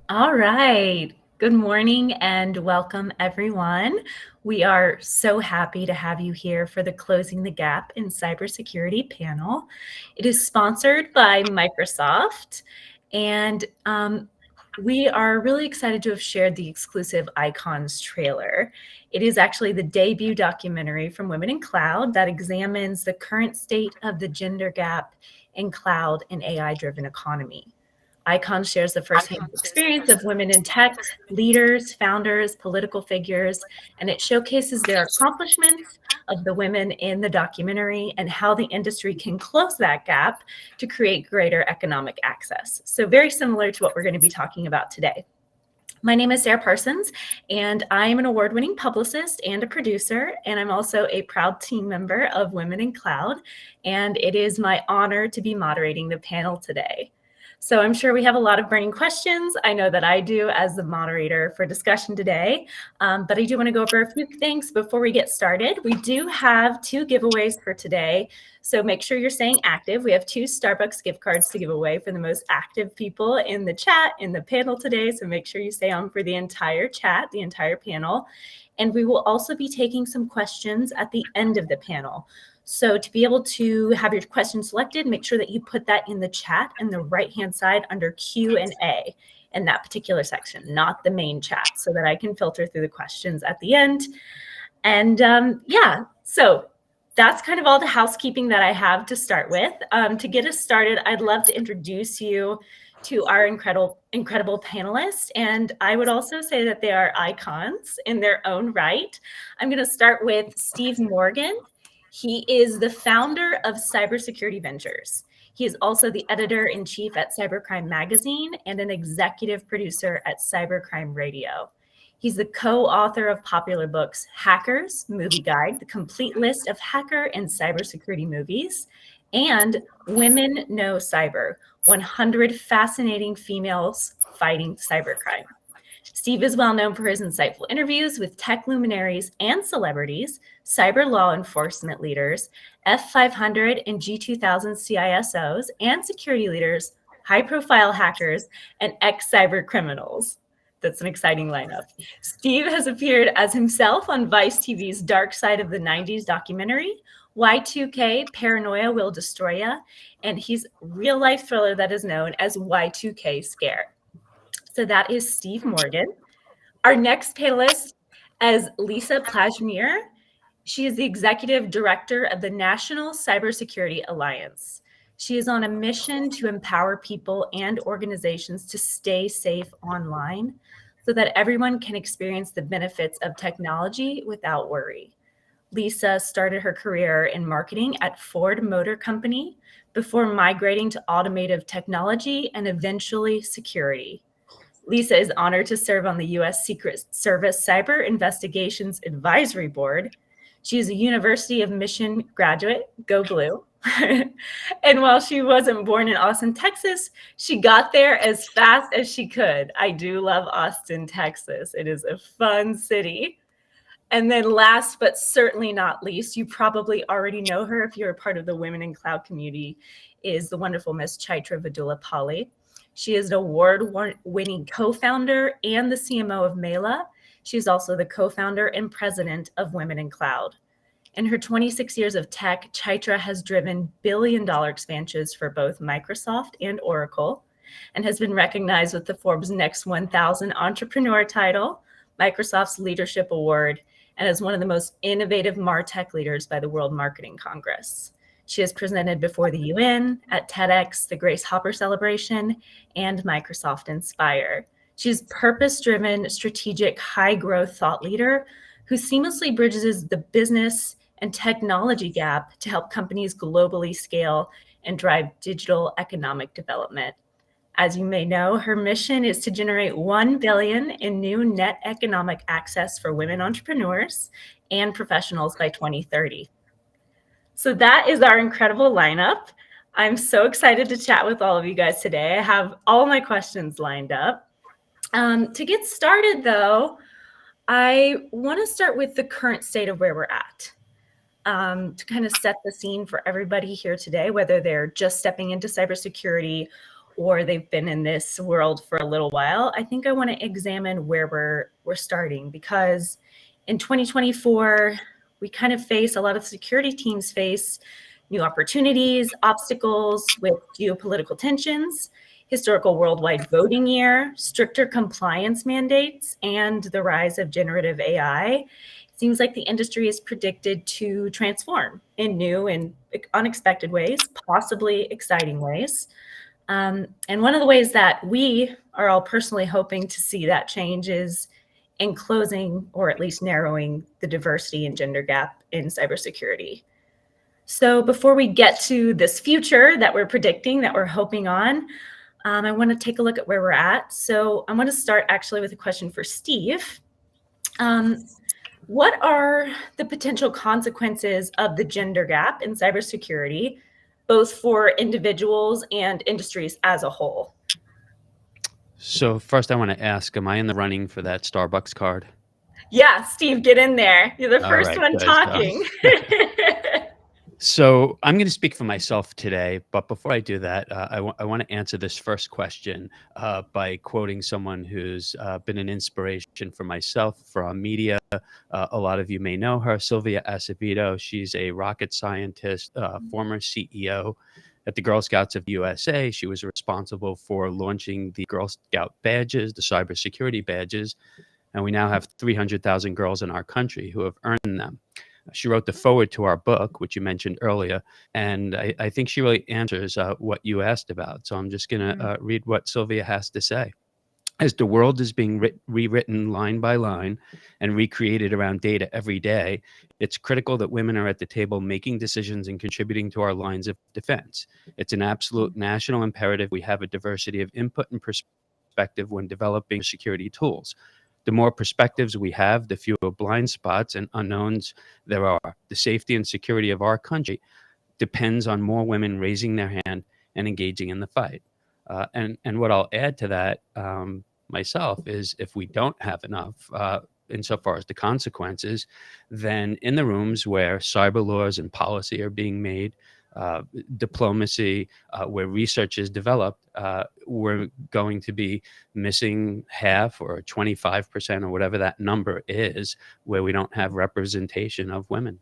All right. Good morning and welcome, everyone. We are so happy to have you here for the Closing the Gap in Cybersecurity panel. It is sponsored by Microsoft, and we are really excited to have shared the exclusive Icons trailer. It is actually the debut documentary from Women in Cloud that examines the current state of the gender gap in cloud and AI-driven economy. Icon shares the firsthand experience of women in tech, leaders, founders, political figures, and it showcases their accomplishments of the women in the documentary and how the industry can close that gap to create greater economic access. So very similar to what we're going to be talking about today. My name is Sarah Parsons, and I am an award-winning publicist and a producer, and I'm also a proud team member of Women in Cloud, and it is my honor to be moderating the panel today. So I'm sure we have a lot of burning questions. I know that I do as the moderator for discussion today, but I do want to go over a few things before we get started. We do have 2 giveaways for today, so make sure you're staying active. We have 2 Starbucks gift cards to give away for the most active people in the chat, in the panel today, so make sure you stay on for the entire chat, the entire panel. And we will also be taking some questions at the end of the panel. So to be able to have your question selected, make sure that you put that in the chat in the right-hand side under Q&A in that particular section, not the main chat, so that I can filter through the questions at the end. And yeah, so that's kind of all the housekeeping that I have to start with. To get us started, I'd love to introduce you to our incredible panelists. And I would also say that they are icons in their own right. I'm going to start with Steve Morgan. He is the founder of Cybersecurity Ventures. He is also the editor-in-chief at Cybercrime magazine and an executive producer at Cybercrime Radio. He's the co-author of popular books Hackers, Movie Guide, the complete list of hacker and cybersecurity movies, and Women Know Cyber, 100 fascinating females fighting cybercrime. Steve is well known for his insightful interviews with tech luminaries and celebrities, cyber law enforcement leaders, F500 and G2000 CISOs, and security leaders, high-profile hackers, and ex-cyber criminals. That's an exciting lineup. Steve has appeared as himself on Vice TV's Dark Side of the 90s documentary, Y2K, Paranoia Will Destroy Ya, and he's real-life thriller that is known as Y2K Scare. So that is Steve Morgan. Our next panelist is Lisa Plaggemier. She is the executive director of the National Cybersecurity Alliance. She is on a mission to empower people and organizations to stay safe online so that everyone can experience the benefits of technology without worry. Lisa started her career in marketing at Ford Motor Company before migrating to automotive technology and eventually security. Lisa is honored to serve on the U.S. Secret Service Cyber Investigations Advisory Board. She is a University of Michigan graduate, go Blue. And while she wasn't born in Austin, Texas, she got there as fast as she could. I do love Austin, Texas. It is a fun city. And then last but certainly not least, you probably already know her if you're a part of the Women in Cloud community, is the wonderful Miss Chaitra Vidula-Pali. She is an award-winning co-founder and the CMO of Mela. She's also the co-founder and president of Women in Cloud. In her 26 years of tech, Chaitra has driven billion-dollar expansions for both Microsoft and Oracle, and has been recognized with the Forbes Next 1000 Entrepreneur title, Microsoft's Leadership Award, and as one of the most innovative MarTech leaders by the World Marketing Congress. She has presented before the UN, at TEDx, the Grace Hopper Celebration, and Microsoft Inspire. She's purpose-driven, strategic, high-growth thought leader who seamlessly bridges the business and technology gap to help companies globally scale and drive digital economic development. As you may know, her mission is to generate 1 billion in new net economic access for women entrepreneurs and professionals by 2030. So that is our incredible lineup. I'm so excited to chat with all of you guys today. I have all my questions lined up. To get started, though, I want to start with the current state of where we're at. To kind of set the scene for everybody here today, whether they're just stepping into cybersecurity or they've been in this world for a little while, I think I want to examine where we're starting, because in 2024, we kind of face, a lot of security teams face new opportunities, obstacles with geopolitical tensions, historical worldwide voting year, stricter compliance mandates, and the rise of generative AI. It seems like the industry is predicted to transform in new and unexpected ways, possibly exciting ways. And one of the ways that we are all personally hoping to see that change is in closing, or at least narrowing, the diversity and gender gap in cybersecurity. So before we get to this future that we're predicting, that we're hoping on, I want to take a look at where we're at. So I'm going to start actually with a question for Steve. What are the potential consequences of the gender gap in cybersecurity, both for individuals and industries as a whole? So first I want to ask, am I in the running for that Starbucks card? Yeah, Steve, get in there. You're the All first right, one good. talking. So I'm going to speak for myself today, but before I do that, I want to answer this first question by quoting someone who's been an inspiration for myself from media. A lot of you may know her, Sylvia Acevedo. She's a rocket scientist, former CEO at the Girl Scouts of the USA. She was responsible for launching the Girl Scout badges, the cybersecurity badges, and we now have 300,000 girls in our country who have earned them. She wrote the foreword to our book, which you mentioned earlier, and I think she really answers what you asked about. So I'm just going to read what Sylvia has to say. As the world is being rewritten line by line and recreated around data every day, it's critical that women are at the table making decisions and contributing to our lines of defense. It's an absolute national imperative we have a diversity of input and perspective when developing security tools. The more perspectives we have, the fewer blind spots and unknowns there are. The safety and security of our country depends on more women raising their hand and engaging in the fight. And what I'll add to that myself is, if we don't have enough, insofar as the consequences, then in the rooms where cyber laws and policy are being made, diplomacy, where research is developed, we're going to be missing half or 25% or whatever that number is, where we don't have representation of women.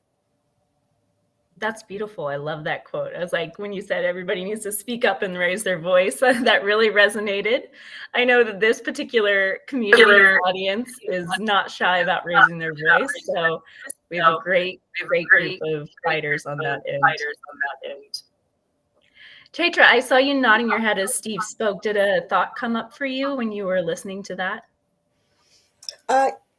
That's beautiful. I love that quote. I was like, when you said everybody needs to speak up and raise their voice, that really resonated. I know that this particular community audience is not shy about raising their voice. So we have a great group of fighters on that end. Chaitra, I saw you nodding your head as Steve spoke. Did a thought come up for you when you were listening to that?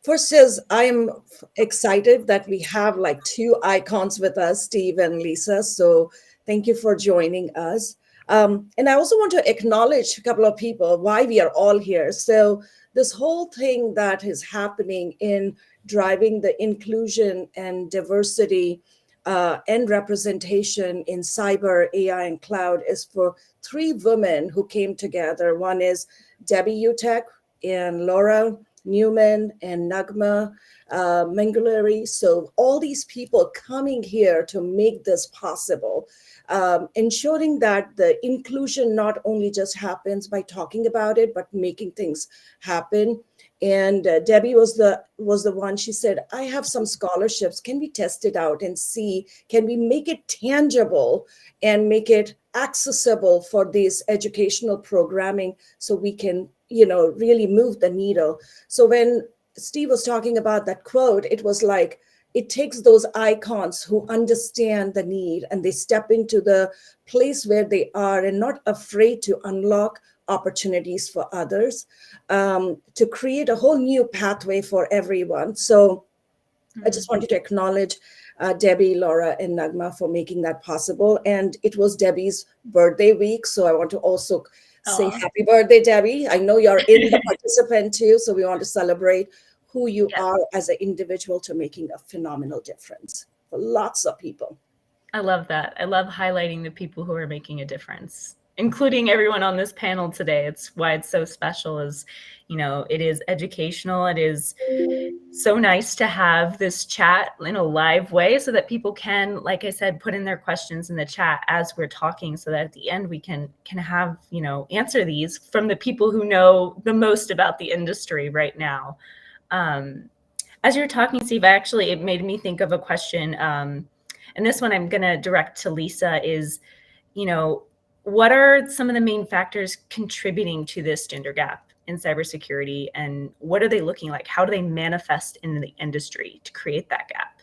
First is, I am excited that we have like two icons with us, Steve and Lisa. So thank you for joining us. And I also want to acknowledge a couple of people, why we are all here. So this whole thing that is happening in driving the inclusion and diversity and representation in cyber, AI, and cloud is for three women who came together. One is Debbie Utek and Laura Newman and Nagma Menguleri. So all these people coming here to make this possible, ensuring that the inclusion not only just happens by talking about it, but making things happen. And Debbie was the one. She said, I have some scholarships. Can we test it out and see, can we make it tangible and make it accessible for this educational programming so we can, really move the needle. So when Steve was talking about that quote, it was like, it takes those icons who understand the need and they step into the place where they are and not afraid to unlock opportunities for others, to create a whole new pathway for everyone. So I just wanted to acknowledge Debbie, Laura, and Nagma for making that possible. And it was Debbie's birthday week. So I want to also say happy birthday, Debbie. I know you're in the participant too. So we want to celebrate who you are as an individual to making a phenomenal difference for lots of people. I love that. I love highlighting the people who are making a difference. including everyone on this panel today. It's why it's so special is, it is educational. It is so nice to have this chat in a live way so that people can, like I said, put in their questions in the chat as we're talking so that at the end we can have, answer these from the people who know the most about the industry right now. As you're talking, Steve, it made me think of a question. And this one I'm going to direct to Lisa is, what are some of the main factors contributing to this gender gap in cybersecurity, and what are they looking like? How do they manifest in the industry to create that gap?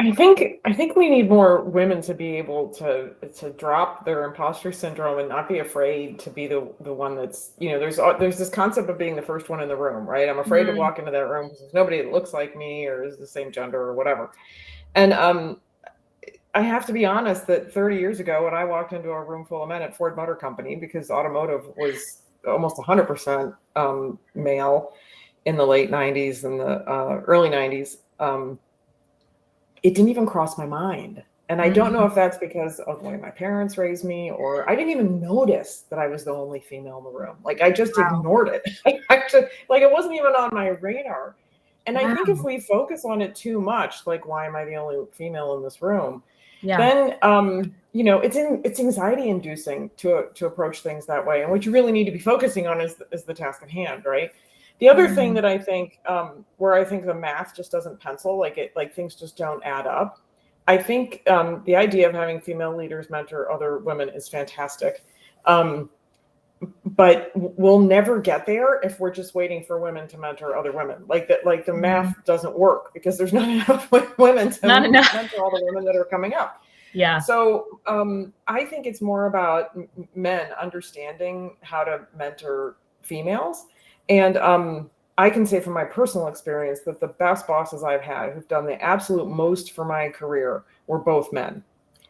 I think we need more women to be able to drop their imposter syndrome and not be afraid to be the one that's, there's this concept of being the first one in the room, right? I'm afraid to walk into that room because there's nobody that looks like me or is the same gender or whatever. And I have to be honest that 30 years ago, when I walked into a room full of men at Ford Motor Company, because automotive was almost 100% male in the late 90s and the early 90s, it didn't even cross my mind. And I don't know if that's because of the way my parents raised me, or I didn't even notice that I was the only female in the room. Like, I just ignored it. Like, it wasn't even on my radar. And I think if we focus on it too much, like, why am I the only female in this room? Then, it's anxiety inducing to approach things that way. And what you really need to be focusing on is the task at hand, right? The other thing that I think, where I think the math just doesn't pencil, like things just don't add up. I think the idea of having female leaders mentor other women is fantastic. But we'll never get there if we're just waiting for women to mentor other women. Like the math doesn't work because there's not enough women to mentor all the women that are coming up. Yeah. So I think it's more about men understanding how to mentor females. And I can say from my personal experience that the best bosses I've had who've done the absolute most for my career were both men.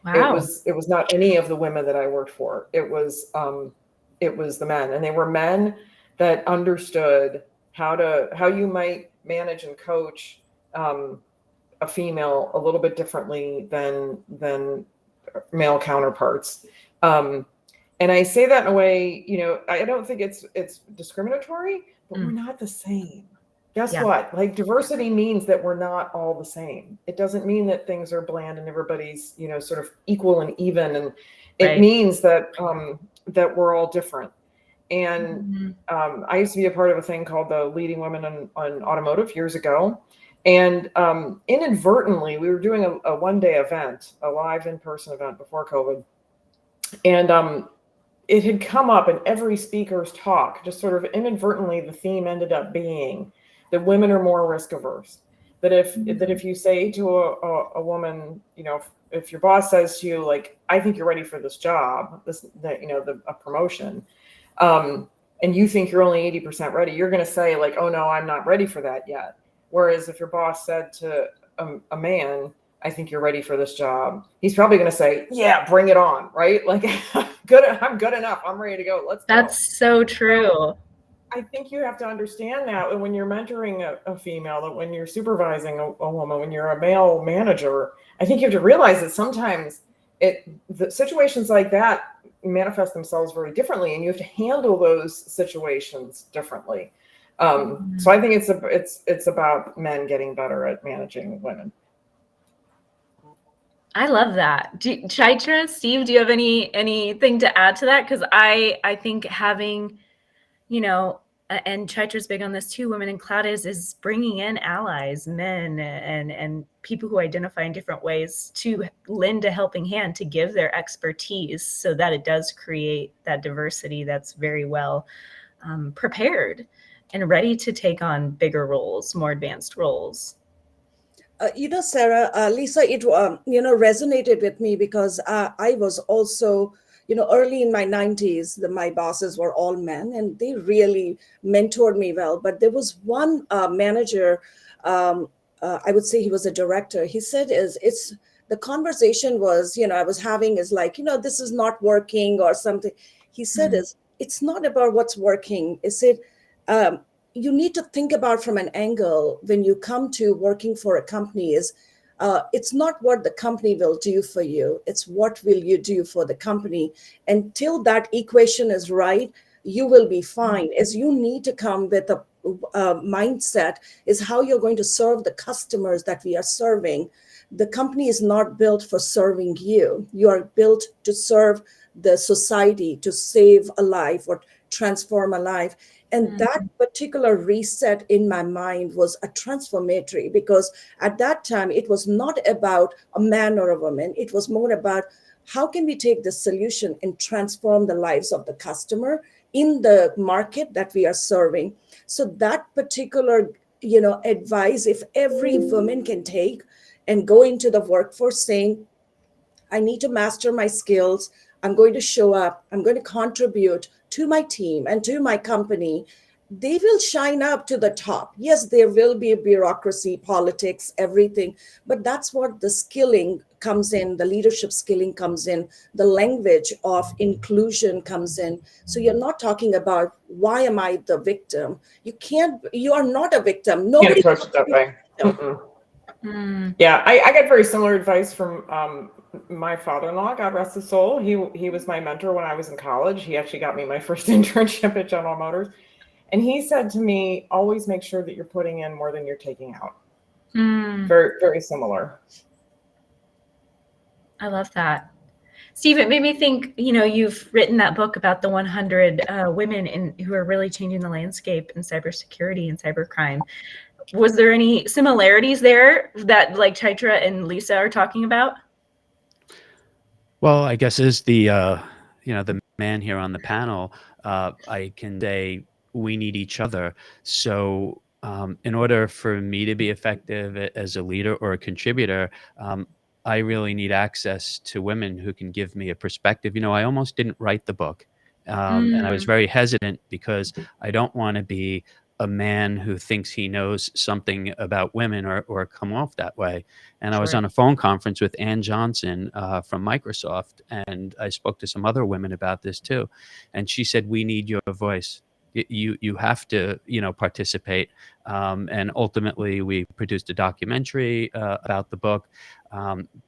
Wow. It was not any of the women that I worked for. It was the men, and they were men that understood how you might manage and coach a female a little bit differently than male counterparts. And I say that in a way, I don't think it's discriminatory, but we're not the same. Guess what? Like, diversity means that we're not all the same. It doesn't mean that things are bland and everybody's, sort of equal and even. And it means that that we're all different. And I used to be a part of a thing called the Leading Women on Automotive years ago. And inadvertently, we were doing a one-day event, a live in-person event before COVID. And it had come up in every speaker's talk, just sort of inadvertently, the theme ended up being that women are more risk averse. That if you say to a woman, if your boss says to you, like, I think you're ready for this job, a promotion, and you think you're only 80% ready, you're going to say, like, oh no, I'm not ready for that yet. Whereas if your boss said to a man, I think you're ready for this job, he's probably going to say, yeah, bring it on, right? Like, I'm good enough. I'm ready to go. Let's go. That's so true. I think you have to understand that when you're mentoring a female, that when you're supervising a woman, when you're a male manager, I think you have to realize that sometimes the situations like that manifest themselves very differently, and you have to handle those situations differently. So I think it's about men getting better at managing women. I love that. Chaitra, Steve, do you have anything to add to that? Because I think having, and Chaitra's big on this too, Women in Cloud is bringing in allies, men and people who identify in different ways to lend a helping hand, to give their expertise so that it does create that diversity that's very well prepared and ready to take on bigger roles, more advanced roles. Sarah, Lisa, it resonated with me because I was also, early in my 90s, my bosses were all men, and they really mentored me well. But there was one manager, I would say he was a director. He said, the conversation was, I was having is like, this is not working or something. He said, it's not about what's working. He said, you need to think about from an angle when you come to working for a company is it's not what the company will do for you, it's what will you do for the company. Until that equation is right, you will be fine. As you need to come with a mindset is how you're going to serve the customers that we are serving. The company is not built for serving you. You are built to serve the society, to save a life or transform a life. And that particular reset in my mind was a transformatory, because at that time, it was not about a man or a woman. It was more about how can we take the solution and transform the lives of the customer in the market that we are serving. So that particular, advice, if every woman can take and go into the workforce saying, I need to master my skills, I'm going to show up, I'm going to contribute to my team and to my company, they will shine up to the top. Yes, there will be bureaucracy, politics, everything, but that's what the skilling comes in, the leadership skilling comes in, the language of inclusion comes in. So you're not talking about, why am I the victim? You are not a victim. Nobody Can't approach it that way. Yeah, I got very similar advice from my father-in-law, God rest his soul. He was my mentor when I was in college. He actually got me my first internship at General Motors. And he said to me, always make sure that you're putting in more than you're taking out. Very, very similar. I love that. Steve, it made me think, you've written that book about the 100 women who are really changing the landscape in cybersecurity and cybercrime. Was there any similarities there that like Chaitra and Lisa are talking about? Well, I guess as the the man here on the panel, I can say we need each other. So in order for me to be effective as a leader or a contributor, I really need access to women who can give me a perspective. I almost didn't write the book, and I was very hesitant because I don't want to be a man who thinks he knows something about women or come off that way. And I was on a phone conference with Ann Johnson from Microsoft, and I spoke to some other women about this too. And she said, we need your voice. You have to, participate. And ultimately, we produced a documentary about the book.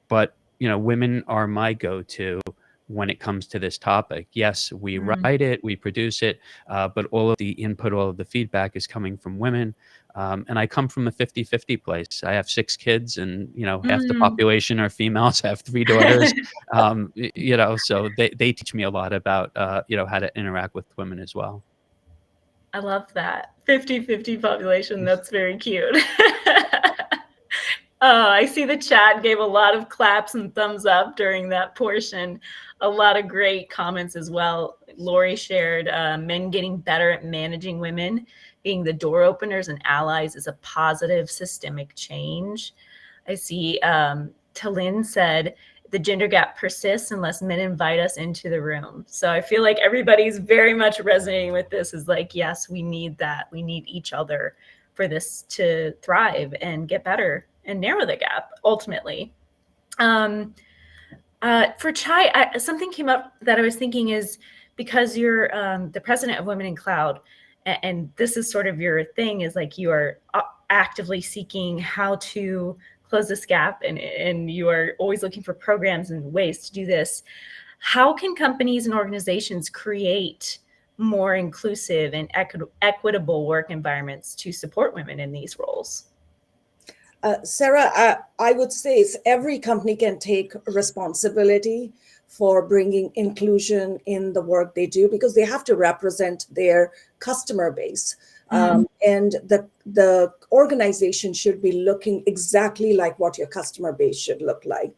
But, women are my go-to when it comes to this topic. Yes, we write it, we produce it, but all of the input, all of the feedback is coming from women. And I come from a 50-50 place. I have 6 kids and, half the population are females. I have 3 daughters, so they teach me a lot about, how to interact with women as well. I love that. 50-50 population. That's very cute. I see the chat gave a lot of claps and thumbs up during that portion. A lot of great comments as well. Lori shared men getting better at managing women, being the door openers and allies is a positive systemic change. I see Talin said, the gender gap persists unless men invite us into the room. So I feel like everybody's very much resonating with this, is like, yes, we need that. We need each other for this to thrive and get better and narrow the gap ultimately. For Chai, something came up that I was thinking is, because you're the president of Women in Cloud, and this is sort of your thing, is like you are actively seeking how to close this gap, and you are always looking for programs and ways to do this. How can companies and organizations create more inclusive and equitable work environments to support women in these roles? Sarah, I would say every company can take responsibility for bringing inclusion in the work they do, because they have to represent their customer base. And the organization should be looking exactly like what your customer base should look like.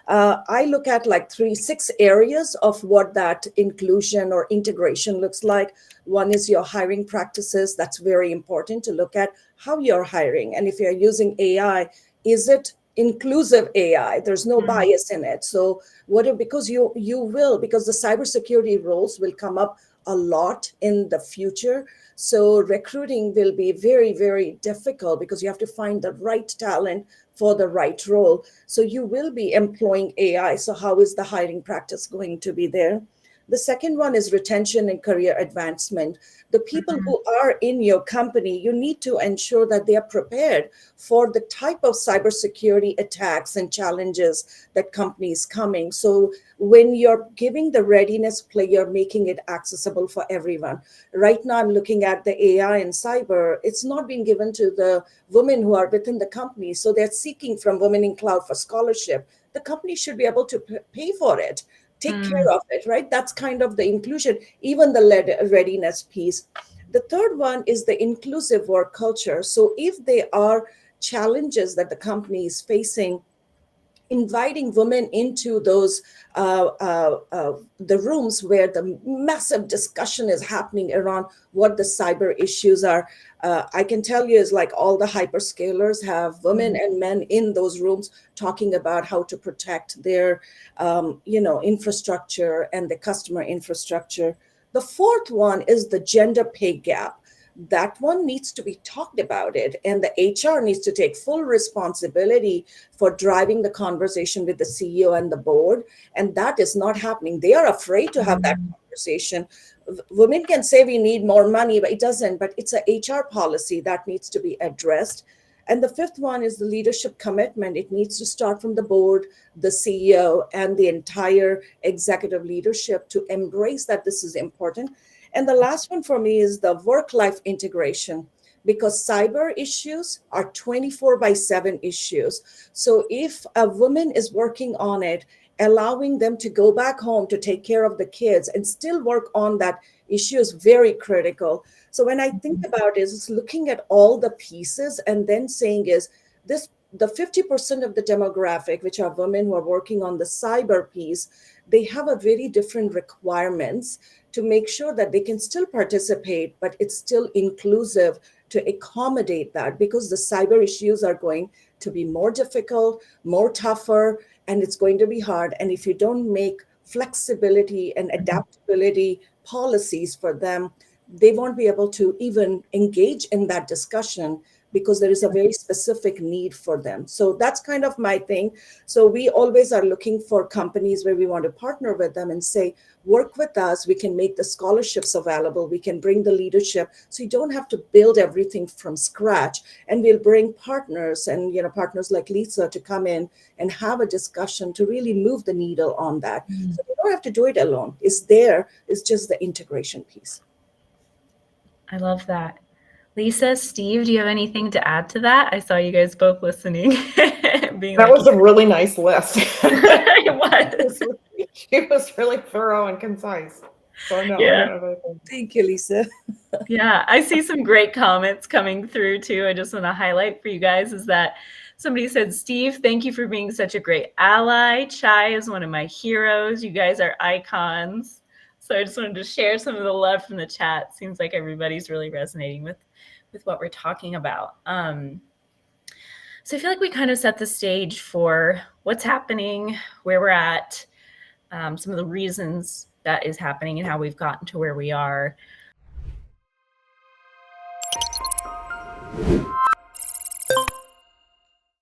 I look at like 6 areas of what that inclusion or integration looks like. One is your hiring practices. That's very important to look at how you're hiring. And if you're using AI, is it inclusive AI? There's no bias in it. So because because the cybersecurity roles will come up a lot in the future. So recruiting will be very, very difficult because you have to find the right talent for the right role. So you will be employing AI. So how is the hiring practice going to be there? The second one is retention and career advancement. The people who are in your company, you need to ensure that they are prepared for the type of cybersecurity attacks and challenges that companies coming. So when you're giving the readiness play, you're making it accessible for everyone. Right now, I'm looking at the AI and cyber. It's not being given to the women who are within the company. So they're seeking from Women in Cloud for scholarship. The company should be able to pay for it, take care of it, right? That's kind of the inclusion, even the readiness piece. The third one is the inclusive work culture. So if there are challenges that the company is facing, inviting women into those the rooms where the massive discussion is happening around what the cyber issues are. I can tell you is like all the hyperscalers have women and men in those rooms talking about how to protect their infrastructure and the customer infrastructure. The fourth one is the gender pay gap. That one needs to be talked about it, and the HR needs to take full responsibility for driving the conversation with the CEO and the board, and that is not happening. They are afraid to have that conversation. Women can say we need more money, but it doesn't. But it's a HR policy that needs to be addressed. And the fifth one is the leadership commitment. It needs to start from the board, the CEO, and the entire executive leadership to embrace that this is important. And the last one for me is the work-life integration, because cyber issues are 24/7 issues. So if a woman is working on it, allowing them to go back home to take care of the kids and still work on that issue is very critical. So when I think about it, is looking at all the pieces and then saying is this, the 50% of the demographic, which are women who are working on the cyber piece, they have a very different requirements to make sure that they can still participate, but it's still inclusive to accommodate that, because the cyber issues are going to be more difficult, more tougher, and it's going to be hard. And if you don't make flexibility and adaptability policies for them, they won't be able to even engage in that discussion, because there is a very specific need for them. So that's kind of my thing. So we always are looking for companies where we want to partner with them and say, work with us. We can make the scholarships available. We can bring the leadership. So you don't have to build everything from scratch. And we'll bring partners and partners like Lisa to come in and have a discussion to really move the needle on that. So you don't have to do it alone. It's there. It's just the integration piece. I love that. Lisa, Steve, do you have anything to add to that? I saw you guys both listening. That was a really nice list. It was. She was really thorough and concise. So no, Yeah. I don't have anything. Thank you, Lisa. Yeah, I see some great comments coming through too. I just want to highlight for you guys is that somebody said, Steve, thank you for being such a great ally. Chai is one of my heroes. You guys are icons. So I just wanted to share some of the love from the chat. Seems like everybody's really resonating with what we're talking about. So I feel like we kind of set the stage for what's happening, where we're at, some of the reasons that is happening and how we've gotten to where we are.